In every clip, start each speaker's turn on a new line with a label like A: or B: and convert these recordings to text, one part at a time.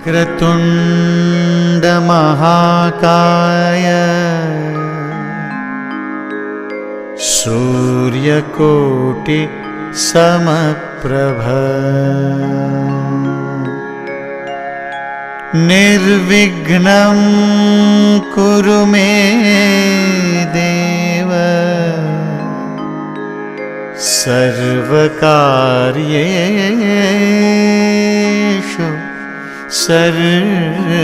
A: वक्रतुण्ड महाकाय सूर्यकोटि समप्रभ निर्विघ्नं कुरु मे देव सर्वकार्येषु सर्वदा।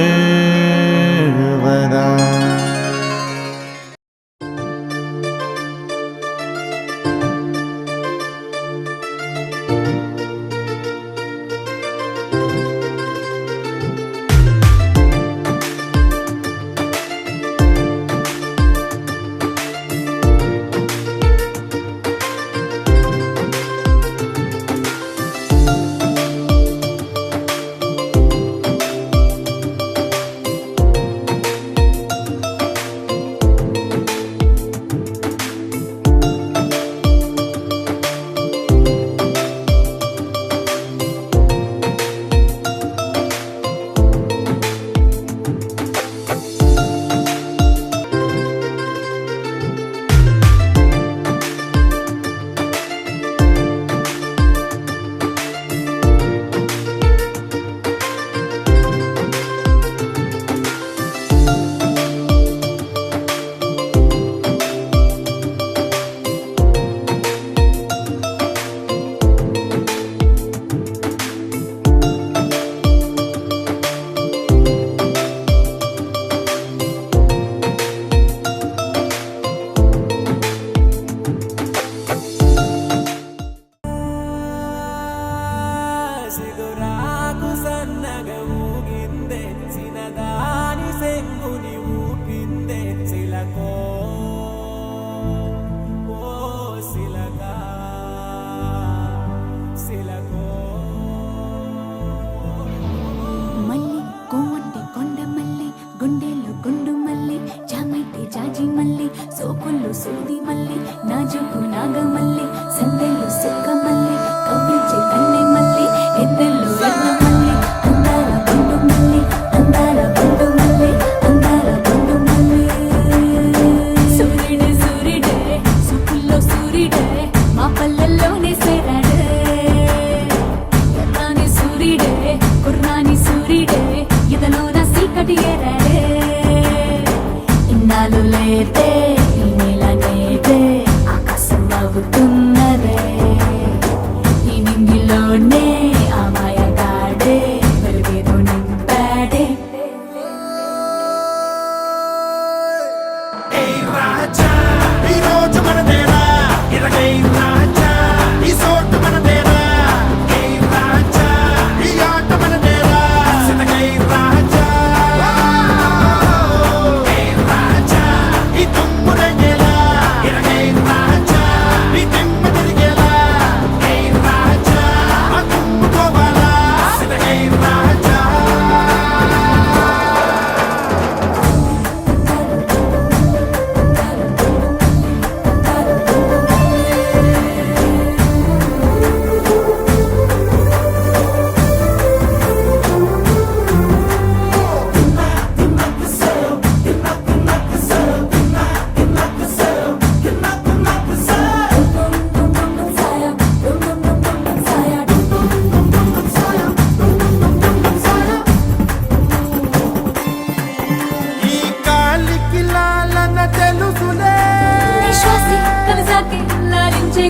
B: సోకుళ్ళు సూది మల్లి నాజుకు నాగమల్లి సందెల్లు సుక్క మల్లి కవ్వించే కన్నె మల్లి ఎద్దెల్లు ఎర్ర మల్లి అందాల గుండు మల్లి అందాల గుండు మల్లి అందాల గుండు మల్లి సూర్యుడే సూర్యుడే సూకుల్లో సూర్యుడే మా పల్లెల్లోనే సేరాడే ఎర్రాని సూర్యుడే కుర్రాని సూర్యుడే ఇదలోన సీకటి ఏరాడే ఇన్నాళ్ళు లేతే అవుతున్నదే ఈ నింగిలోనే ఆ మాయగాడే వెలుగేదో నింపాడే
C: రాజా ఈ రోజు మనదేనా ఇరగై రాజా ఈ సోటు మనదేనా రాజా ఈ ఆట మనదేనా సితగై రాజా రాజా ఈ తుమ్మురేగేలా ఇరగై రాజా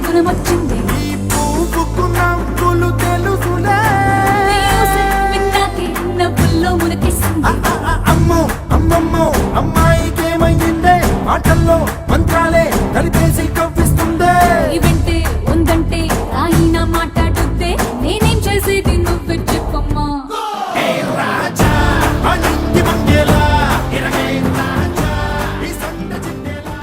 B: గుణమొచ్చింది
C: ఈ పువ్వుకు నవ్వులు తెలుసులే
B: విన్నాకి నవ్వుల్లో మునకేసింది
C: అమ్మో అమ్మమ్మో అమ్మాయికేమైందే మాటల్లో మంత్రాలే కలిపేసి కవ్విస్తుందే
B: ఇవంటే ఉందంటే ఆయన మాట్లాడుద్దే నేనేం చేసేది నువ్వు చెప్పమ్మా
C: రాజా అనింగి మంగేలా ఇరగై రాజా ఈ సంద చిందేలా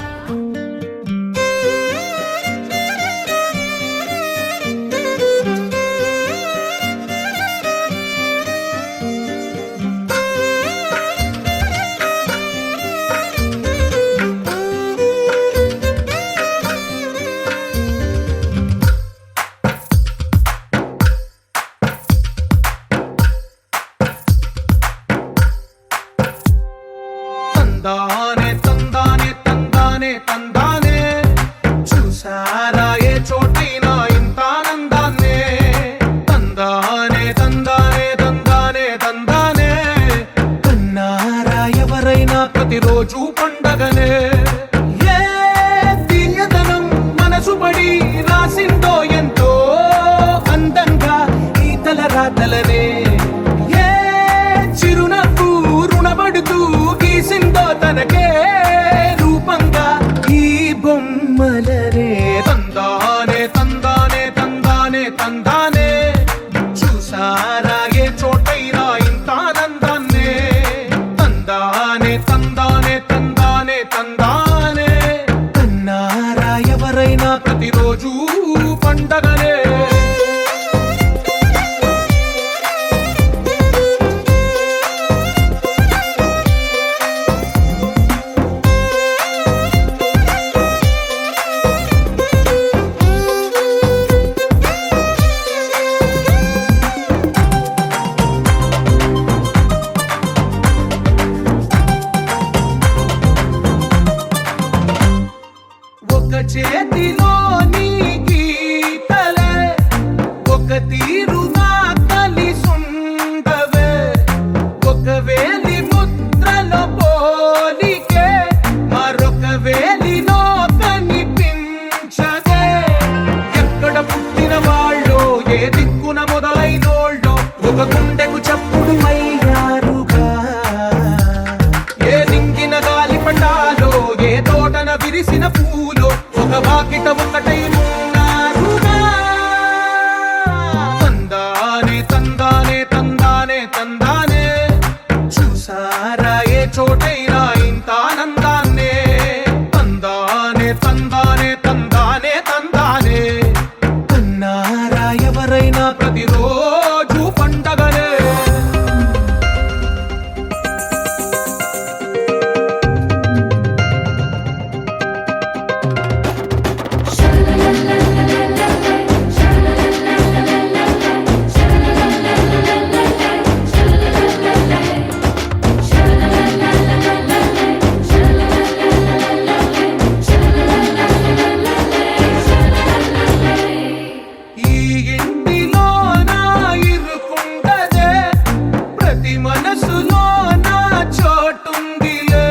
D: ప్రతి మనసులో నా చోటుందిలే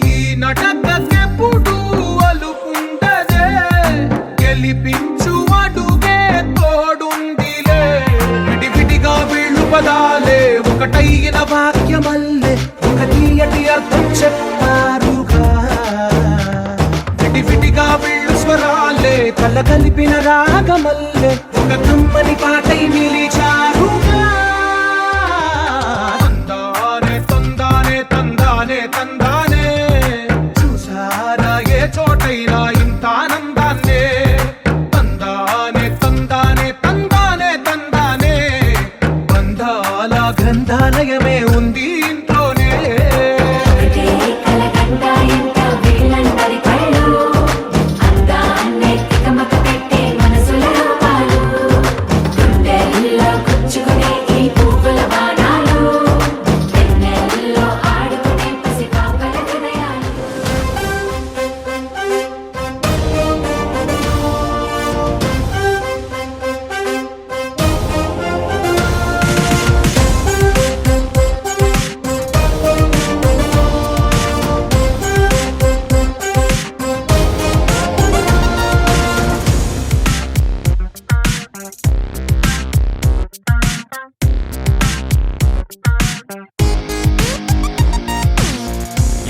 D: ఈ నటకెప్పుడు అలుపుండదే గెలిపించు అడుగే తోడుందిలే విడివిడిగా వీళ్ళు పదాలే ఒకటైన వాక్యమల్లే ఒక తీయటి అర్థం చెప్పారుగా విడివిడిగా వీళ్ళు స్వరాలే కల కలిపిన రాగమల్లే ఒక కమ్మని పాటై నిలిచారుగా తందానే తందానే తందానే తందానే చూసారా ఏ చోటైనా ఇంత ఆనందాన్నే తందానే తందానే తందానే తందానే బంధాల గ్రంథాలయమే ఉంది ఇంట్లోనే
B: ఒకటే కలకండ ఎంత వీళ్ళందరి కళ్ళు అందాన్నే తికమక పెట్టే మనసుల రూపాలు గుండెల్లో గుచ్చుకునే ఈ పువ్వుల బాణాలు వెన్నెల్లో ఆడుకునే పసిపాపల హృదయాలు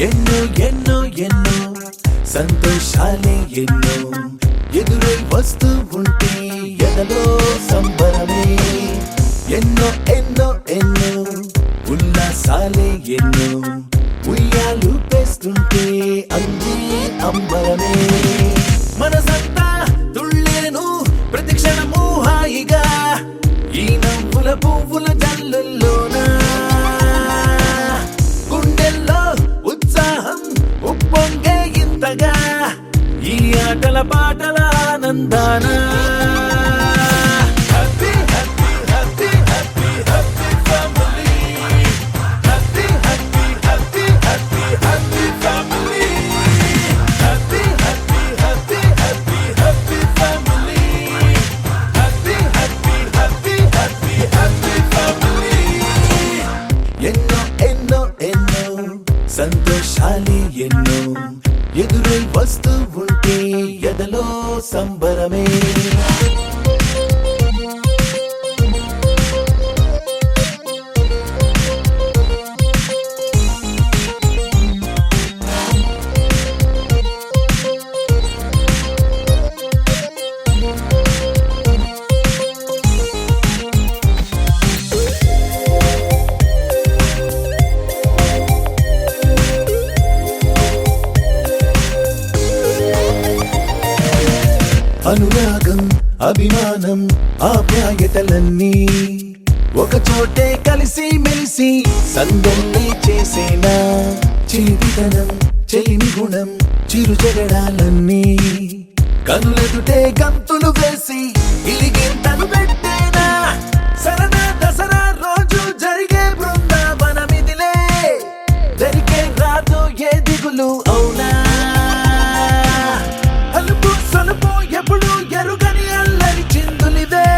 E: ఎన్నో ఎన్నో ఎన్నో సంతోషాలే ఎన్నో ఎదురై వస్తూ ఉంటే ఎదలో సంబరమే ఎన్నో ఎన్నో ఎన్నో ఉల్లాసాలే ఎన్నో ఉయ్యాలు పేస్తుంటే అందే అంబరమే మనసంతా తుళ్ళేను ప్రతి క్షణము హాయిగా ఈ నవ్వుల పువ్వుల జల్లుల్లోనా గుండెల్లో ఉత్సాహం ఉప్పొంగే ఇంతగా ఈ ఆటల పాటల ఆనందాన happy happy happy happy happy family happy happy happy happy happy family happy happy happy happy happy family happy happy happy happy happy family ఎన్నో ఎన్నో ఎన్నో సంతోషాలే ఎన్నో ఎదురై వస్తూ ఉంటే ఎదలో సంబరమే అనురాగం అభిమానం ఆప్యాయతలన్నీ ఒక చోటే కలిసి మెలిసి సందల్లి చేసేనా చిలిపితనం చెలిమి గుణం చిరు జగడాలన్నీ కనులెదుటే గంతులు వేసి ఇలిగింతలు పెట్టేనా సరదా దసరా రోజు జరిగే బృందావనమిదిలే జరిగే రాదు ఏ దిగులు అవునా అలుపు సొలుపు ఎప్పుడు ఎరుగని అల్లరి చిందులివే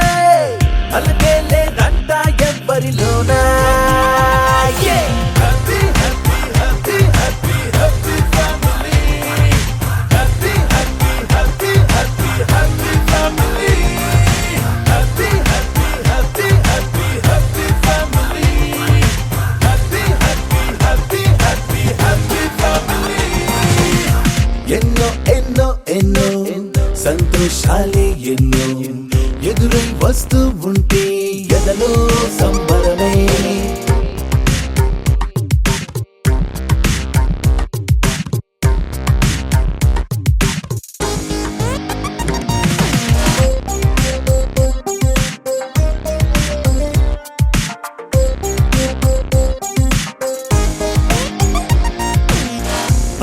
E: అలకే లేదంట ఎవ్వరిలోనా happy happy happy happy happy family happy happy happy happy happy family happy happy happy happy happy family happy happy happy happy happy family ఎన్నో ఎన్నో ఎన్నో సంతోషాలే ఎన్నో ఎదురై వస్తూ ఉంటే ఎదలో సంబరమే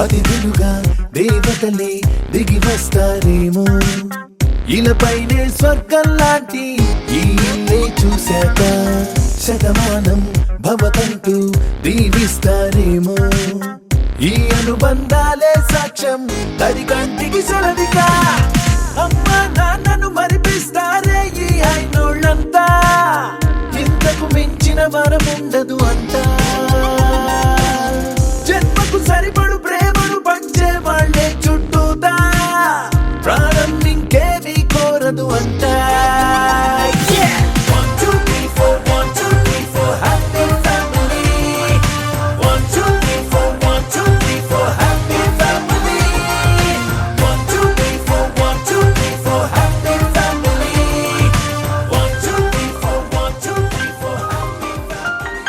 E: అతిథులుగా దేవతలే దిగి వస్తారేమో ఇలపైనే స్వర్గం లాంటి ఈ ఇల్లే చూశాక శతమానం భవతంటూ దీవిస్తారేమో ఈ అనుబంధాలే సాక్ష్యం తడి కంటికి సెలవిగా అమ్మ నాన్నను మరిపిస్తారే ఈ అయినోళ్ళంతా ఇంత ఇంతకు మించిన వరముండదు అంటా. జన్మకు సరిపడు ప్రేమను పంచే వాళ్ళే చుట్టూతా, ప్రాణం ఇంకేమీ కోరదు అంటా. Yeah! 1, 2, 3, 4, 1, 2, 3, 4, happy family. 1, 2, 3, 4, 1, 2, 3, 4, happy family. 1, 2, 3, 4, 1, 2, 3, 4, happy family. 1, 2, 3, 4, 1, 2, 3, 4, happy family.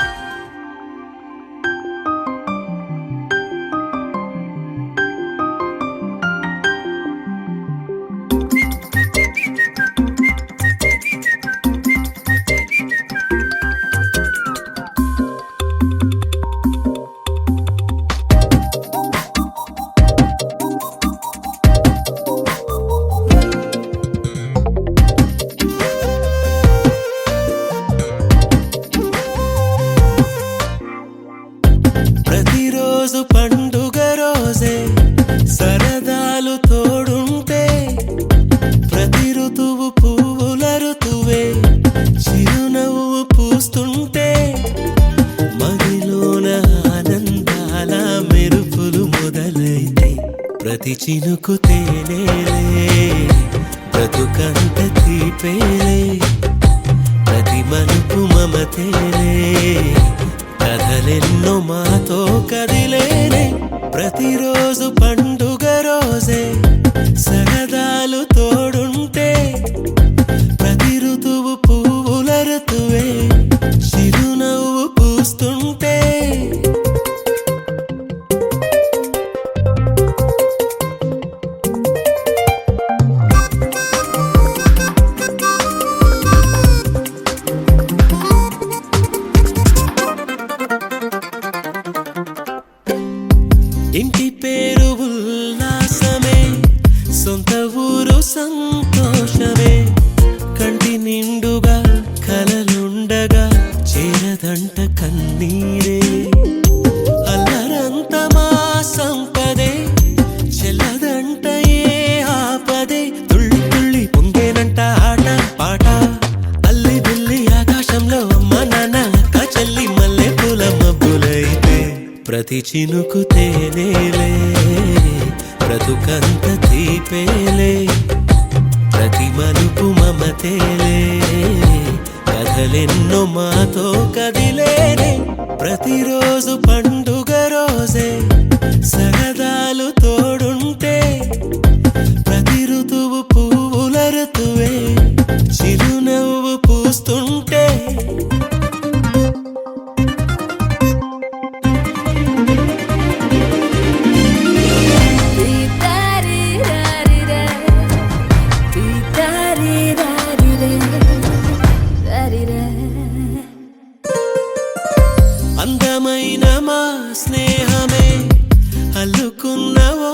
E: ప్రతిరోజు పండుగ రోజే సరదాలు తోడుంటే, ప్రతి ఋతువు పువ్వుల ఋతువే చిరునవ్వు పూస్తుంటే, మదిలోన ఆనందాల మెరుపులు మొదలైతే, ప్రతి చినుకు తేనేలే బ్రతుకంత తీపేలే, ప్రతి మలుపు మమతేలే కథలెన్నో మాతో కదిలేనే. ప్రతిరోజు పండుగ రోజే సరదాలు తోడుంటే, ప్రతి ఋతువు పువ్వుల ఋతువే చిరునవ్వు పూస్తుంటే, ఇంటి పేరు ఉల్లాసమే, సొంత ఊరు సంతోషమే, కంటి నిండుగా కలలుండగా చేరదంట కన్నీరే. అల్లరంత మా సంపదే చెల్లదంట ఏ ఆపదే, తుళ్ళి తుళ్ళి పొంగేనంట ఆట పాట, అల్లి బిల్లి ఆకాశంలో అమ్మ నాన్న అక్క చెల్లి మల్లె పూల మబ్బులైతే, ప్రతి చినుకు తేనేలే బ్రతుకంత తీపేలే, ప్రతి మలుపు మమతేలే కథలెన్నో మాతో కదిలేనే. ప్రతిరోజు పండుగ రోజే సరదాలు తోడుంటే, ప్రతి ఋతువు పువ్వుల ఋతువే చిరునవ్వు పూస్తుంటే, అందమైన మా స్నేహమే అల్లుకున్న ఓ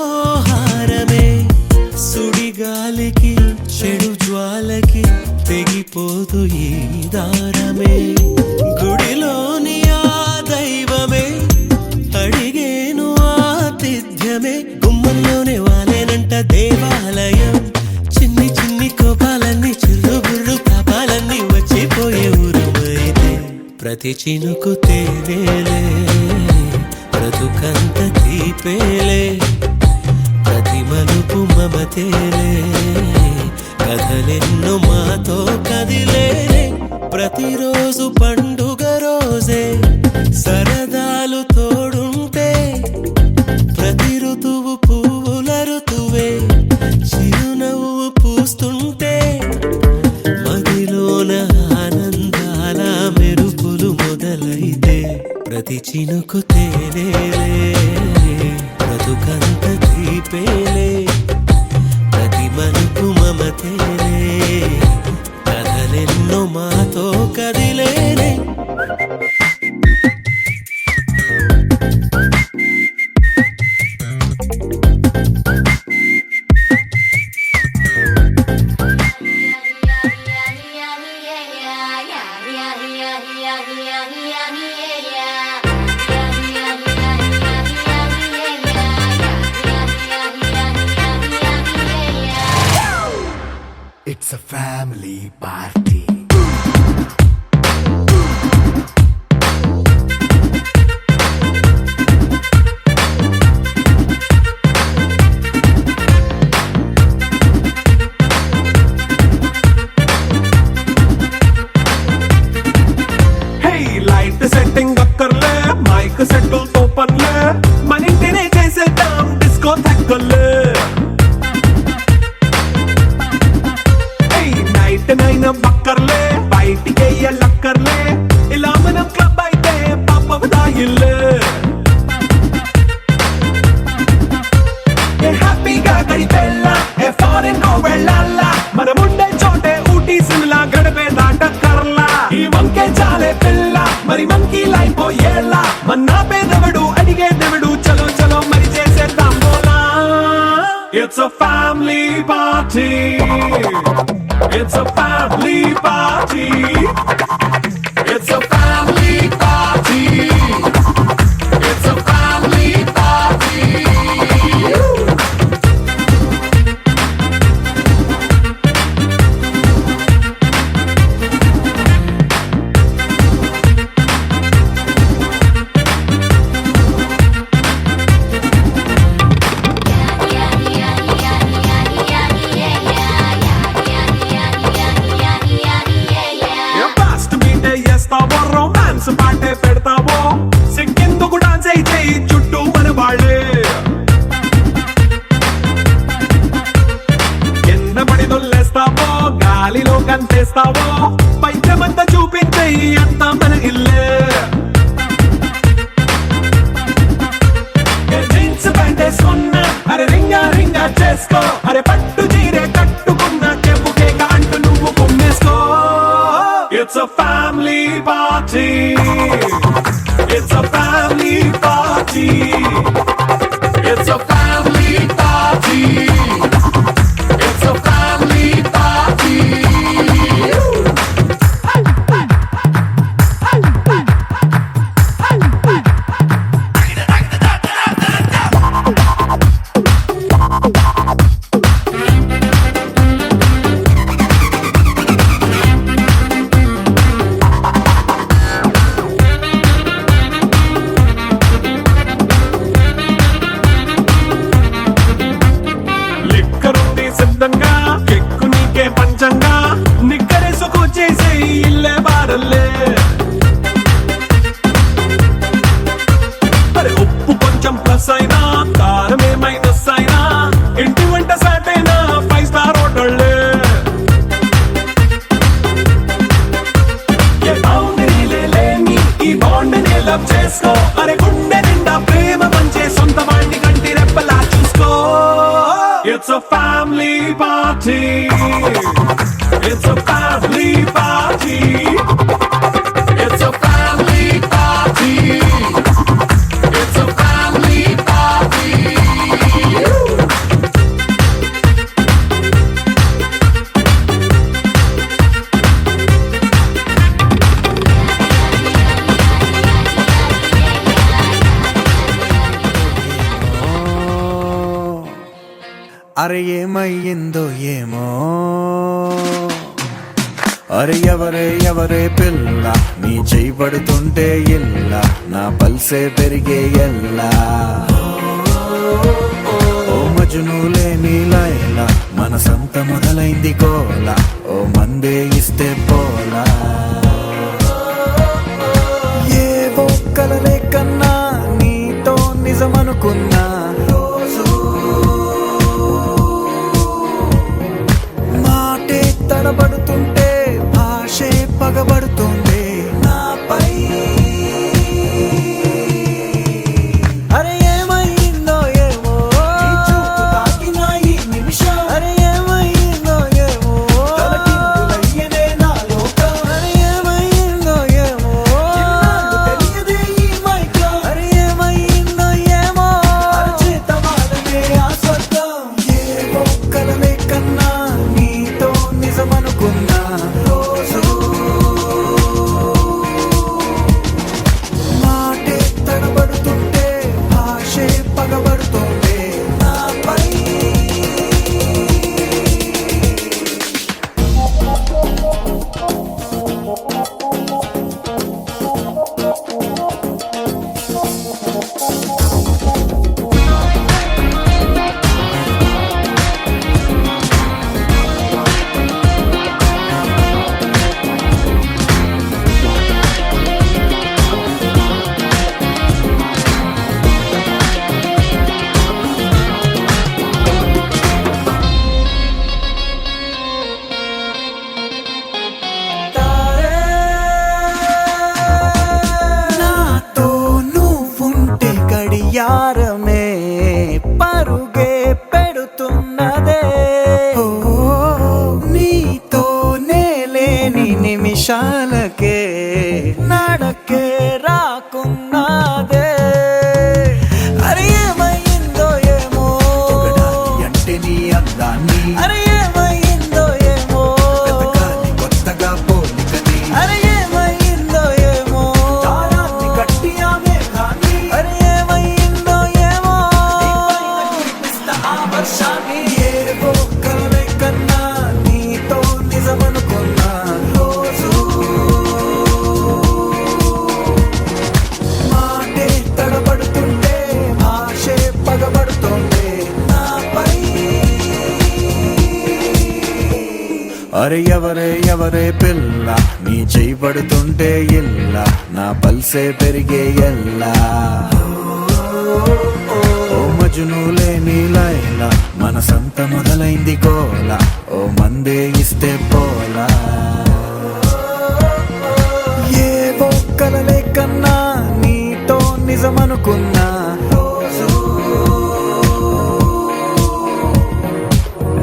E: హారమే, సుడిగాలికి చెడు జ్వాలకి తెగిపోదు ఈ దారమే. గుడిలోని ఆ దైవమే అడిగేను ఆతిథ్యమే, గుమ్మంలోనే వాలేనంట దేవాలయం, చిన్ని చిన్ని కోపాలన్నీ చిల్లుబుర్రు తాపాలన్నీ వచ్చిపోయే ఊరుమైతే, ప్రతి చినుకు తేనేలే బ్రతుకంత తీపేలే, ప్రతి మలుపు మమతేలే కథలెన్నో మాతో కదిలేనే. ప్రతిరోజు పండుగ రోజే సరదాలు తోడుంటే, ప్రతి ఋతువు పువ్వుల ఋతువే చిరునవ్వు పూస్తుంటే, మదిలోన ఆనందాల మెరుపులు మొదలైతే, ప్రతి చినుకు తేనేలే బ్రతుకంత తీపేలే, ప్రతి మలుపు మమతేలే కథలెన్నో మాతో కదిలేనే.
C: It's a family party.
D: It's a family party. It's a family party. It's a family party. It's a family party. Fast బీటే చేస్తావో రొమాన్స్ పాటే పెడతావో సిగ్గెందుకు డాన్స్ అయి చేయి చుట్టూ మన వాళ్ళే కింద పడి దొల్లేస్తావో గాలిలో కంతేస్తావో పైచమంతా చూపించేయి అంతా మన ఇల్లే జీన్స్ ప్యాంట్ వేసుకున్నా అరే రింగా రింగా చేసుకో అరే పట్టు చీరే కట్టుకున్నా చెప్పు కేక అంటూ నువ్వు కుమ్మేసుకో It's a family party. It's a family party. It's a family party. It's a family party. లిక్కరుంది సిద్ధంగా కెక్కు నీకే పంచంగా నిక్కరేసుకు చేసే ఇల్లే బారల్లే అరే ఉప్పు కొంచెం ప్లస్ అయినా కారమే మైనస్ అయినా ఇంటి వంట సాటైనా 5 స్టార్ హోటళ్ళే ఏ బౌండరీలే లేని ఈ బాండ్ని లవ్ చేసుకో అరే గుండె నిండా ప్రేమ పంచే సొంత వాణ్ణి కంటి రెప్పలా చూసుకో It's a family party. It's a family party. It's a family party. It's a family party.
E: అరే ఏమయ్యిందో ఏమో అరే ఎవరే పిల్ల నీ చేయి పడుతుంటే ఎల్లా నా పల్సే పెరిగే ఎల్లా ఓ మజును లేని లైలా మనసంత మొదలైంది కోలా ఓ మందే ఇస్తే పోలా ఏవో కలలే కన్నా నీతో నిజమనుకున్నా రోజు మాటే తడబడుతుంటే భాషే పగబడుతుంది నాపై అరే ఏమైందో ఏమో ఈ చూపు తాకిన ఈ నిమిషం అరే ఏమైందో ఏమో తలకిందులయ్యేదే నా లోకం అరే అరే ఎవరే ఎవరే పిల్ల నీ చేయి పడుతుంటే ఇల్ల నా పల్సే పెరిగే ఎల్లా ఓ మజునులే నీలైలా మనసంత మొదలైంది కోలా ఓ మందే ఇస్తే పోలా ఏవో కలలే కన్నా నీతో నిజమనుకున్నా రోజు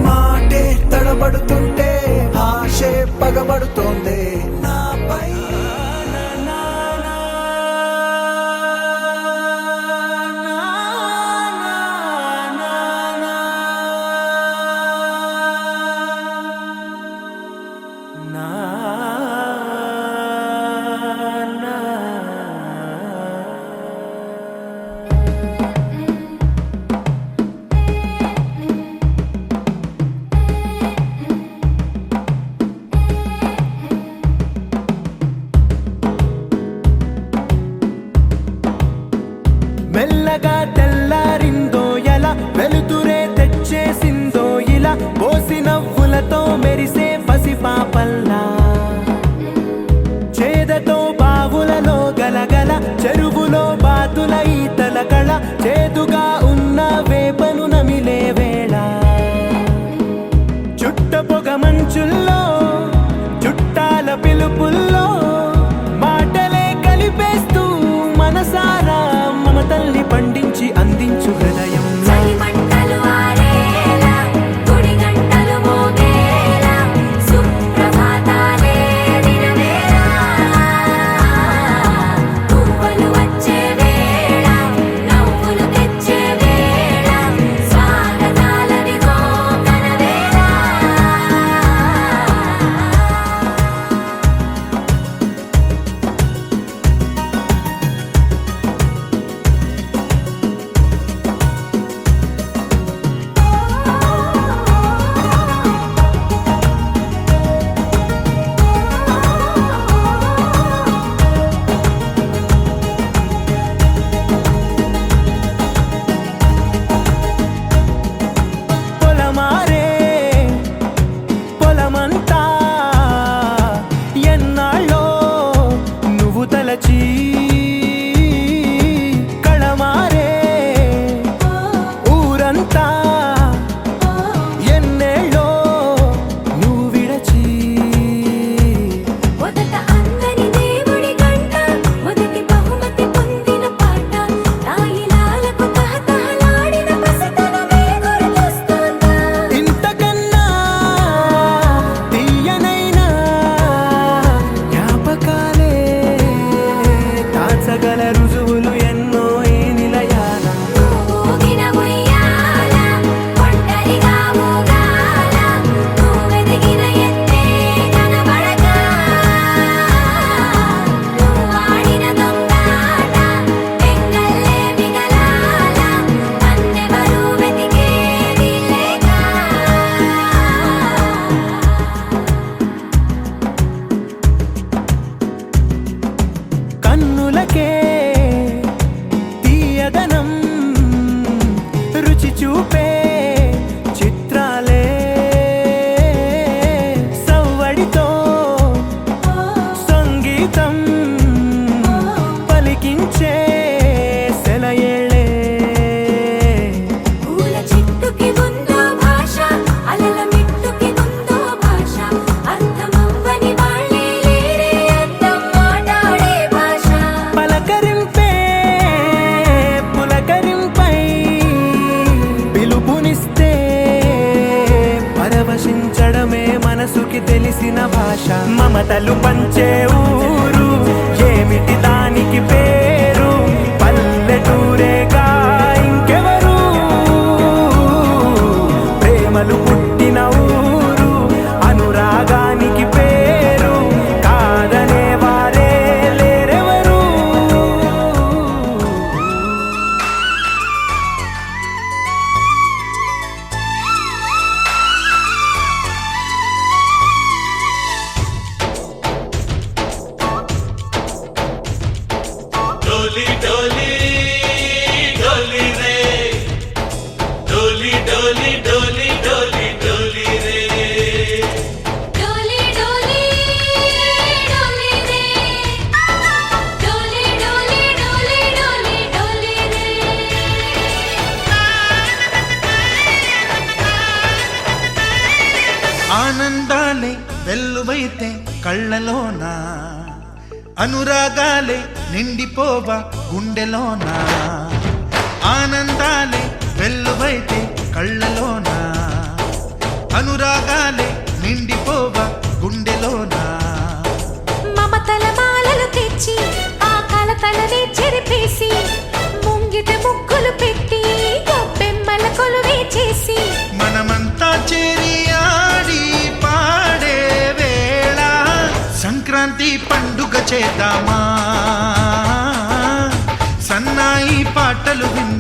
E: మాటే తడబడుతుంటే ఆశే పగబడుతోంది నాపై
F: మెల్లగా తెల్లారిందో ఎలా వెలుతురే తెచ్చేసిందో ఇలా పోసి నవ్వులతో మెరిసే పసిపాపల్లా చేదతో బావులలో గలగల చెరువులో బాతుల ఈతల కళ చేదుగా ఉన్న వేపను నమిలే వేళ చుట్ట పొగ మంచుల్లో చుట్టాల పిలుపుల్లో మాటలే కలిపేస్తూ మనసారా మమతల్ని పండించి అందించు హృదయం
B: చలిమంటలు ఆరేలా గుడి గంటలు మోగేలా సుప్రభాతాలే దినవేళ పువ్వులు వచ్చే వేళ నవ్వులు తెచ్చే వేళ స్వాగతాలనిగో కనవేళ
F: పొలమారే పొలమంతా ఎన్నాళ్ళో నువ్వు తలచి కళమారే ఊరంతా ఎన్నేళ్ళో నువ్వు విడచి
B: మొదట అందరి దేవుడి గంట మొదటి బహుమతి పొందిన పాట తాయిలాలకు తహతహలాడిన పసితనమే గుర్తొస్తుందా
F: ఇంతకన్నా తీయనైనా జ్ఞాపకాలే దాచగల రుజువులు ఎన్నో ఈ నిలయాల
B: ఊగిన ఉయ్యాల ఒంటరిగా ఊగాల నువ్వెదిగిన ఎత్తే కనబడక నువ్వాడిన దొంగాట పెంగల్లే మిగలాల నన్నెవరూ వెతికేది లేక
F: కన్నులకే తీయదనం రుచి చూపే చిత్రాలే సవ్వడితో సంగీతం పలికించే సెలయేళే
B: పూల చెట్టుకి ఉందో భాష అలల మిట్టుకి ఉందో భాష అర్థమవ్వని వాళ్ళే లేరే అర్థం మాట్లాడే భాష
F: పలకరింపే పులకరింపై పిలుపునిస్తే పరవశించడమే మనసుకి తెలిసిన భాష మమతలు పంచే ఊరు ఏమిటి దానికి పేరు పల్లెటూరేగా ఇంకెవరు ప్రేమలు పుట్టిన ఊరు అనురాగానికి పేరు కాదనే వారే లేరెవరు
C: వెల్లువైతే కళ్ళలోన అనురాగాలే నిండిపోవా గుండెలోన ఆనందాలే వెల్లువైతే కళ్ళలోన అనురాగాలే నిండిపోవా గుండెలోన
B: మమతల మాలలు తెచ్చి ఆ కలతలనే చెరిపేసి ముంగిట ముగ్గులు పెట్టి గొప్పెమ్మల కొలువే చేసి
C: మనమంతా చేరి ఆడి పాడే వేళ సంక్రాంతి పండుగ చేద్దామా సన్నాయి పాటలు విందామా